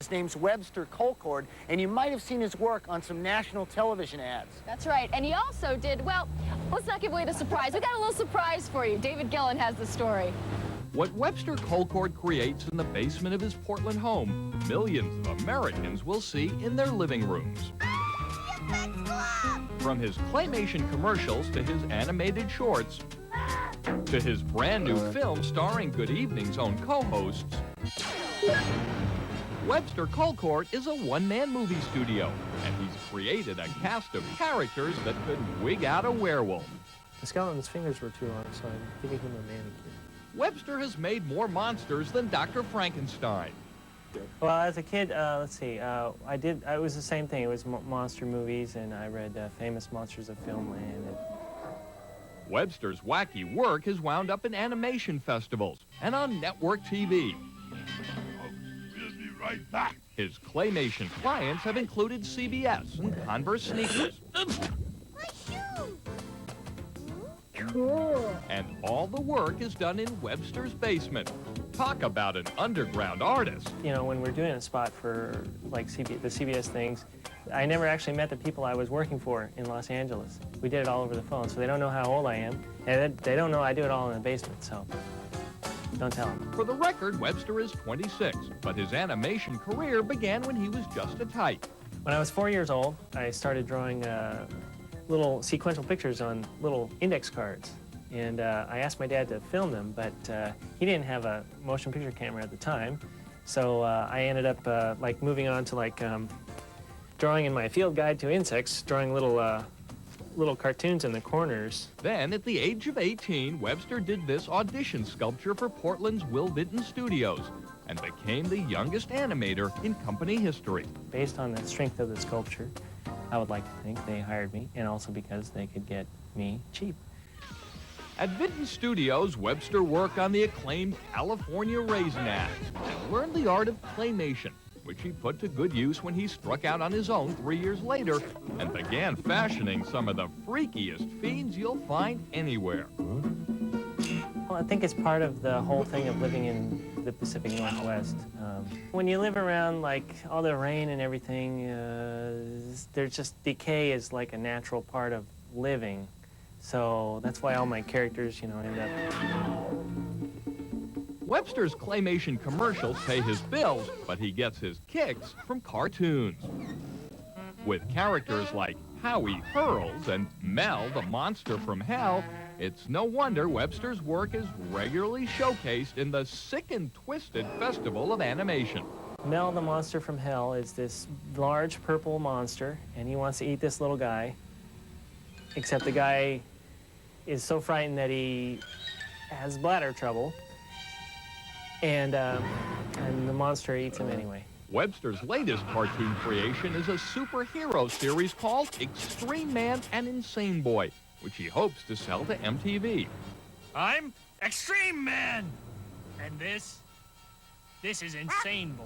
His name's Webster Colcord, and you might have seen his work on some national television ads. That's right. And he also did, well, let's not give away the surprise. We got a little surprise for you. David Gillen has the story. What Webster Colcord creates in the basement of his Portland home, millions of Americans will see in their living rooms. From his claymation commercials to his animated shorts, to his brand new film starring Good Evening's own co-hosts, Webster Colcord is a one-man movie studio, and he's created a cast of characters that could wig out a werewolf. The skeleton's fingers were too long, so I'm giving him a manicure. Webster has made more monsters than Dr. Frankenstein. Well, as a kid, let's see, it was the same thing. It was monster movies, and I read famous monsters of filmland. Webster's wacky work has wound up in animation festivals and on network TV. We'll be right back. His claymation clients have included CBS and Converse sneakers. My shoe! Cool. And all the work is done in Webster's basement. Talk about an underground artist. You know, when we're doing a spot for, like, the CBS things, I never actually met the people I was working for in Los Angeles. We did it all over the phone, so they don't know how old I am, and they don't know I do it all in the basement, so don't tell them. For the record, Webster is 26, but his animation career began when he was just a tyke. When I was 4 years old, I started drawing little sequential pictures on little index cards. And I asked my dad to film them, but he didn't have a motion picture camera at the time. So I ended up like moving on to like drawing in my field guide to insects, drawing little cartoons in the corners. Then, at the age of 18, Webster did this audition sculpture for Portland's Will Vinton Studios and became the youngest animator in company history. Based on the strength of the sculpture, I would like to think they hired me, and also because they could get me cheap. At Vinton Studios, Webster worked on the acclaimed California Raisin ads and learned the art of claymation, which he put to good use when he struck out on his own 3 years later and began fashioning some of the freakiest fiends you'll find anywhere. Well, I think it's part of the whole thing of living in the Pacific Northwest. When you live around, like, all the rain and everything, there's just decay is like a natural part of living. So that's why all my characters, you know, end up... Webster's claymation commercials pay his bills, but he gets his kicks from cartoons. With characters like Howie Hurls and Mel, the monster from hell, it's no wonder Webster's work is regularly showcased in the Sick and Twisted Festival of Animation. Mel, the monster from hell, is this large purple monster, and he wants to eat this little guy, except the guy is so frightened that he has bladder trouble, and the monster eats him anyway. Webster's latest cartoon creation is a superhero series called Extreme Man and Insane Boy, which he hopes to sell to MTV. I'm Extreme Man, and this is Insane Boy.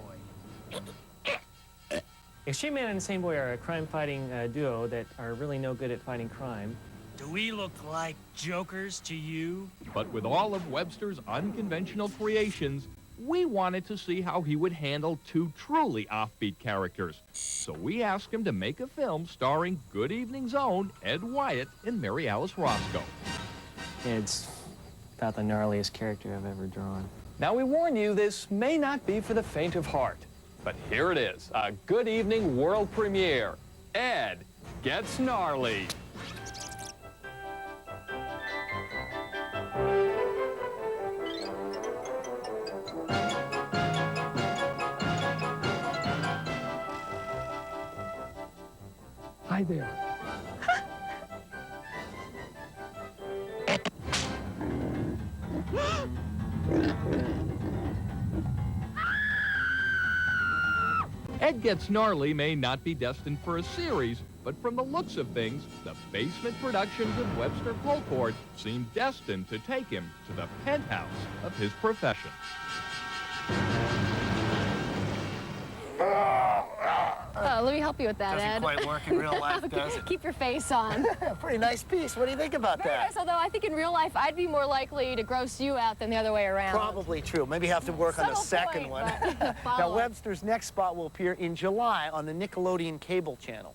Extreme Man and Insane Boy are a crime-fighting duo that are really no good at fighting crime. Do we look like jokers to you? But with all of Webster's unconventional creations, we wanted to see how he would handle two truly offbeat characters. So we asked him to make a film starring Good Evening's own Ed Wyatt and Mary Alice Roscoe. Ed's about the gnarliest character I've ever drawn. Now, we warn you, this may not be for the faint of heart. But here it is, a Good Evening world premiere. Ed Gets Gnarly. Hi there. Ed Gets Gnarly may not be destined for a series, but from the looks of things, the basement productions of Webster Colcord seem destined to take him to the penthouse of his profession. Oh, let me help you with that, Doesn't Ed. quite work in real life, does it? Keep your face on. Pretty nice piece. What do you think about Very that? nice, although I think in real life I'd be more likely to gross you out than the other way around. Probably true. Maybe have to work on the Subtle second point, one. but Now, follow. Webster's next spot will appear in July on the Nickelodeon cable channel.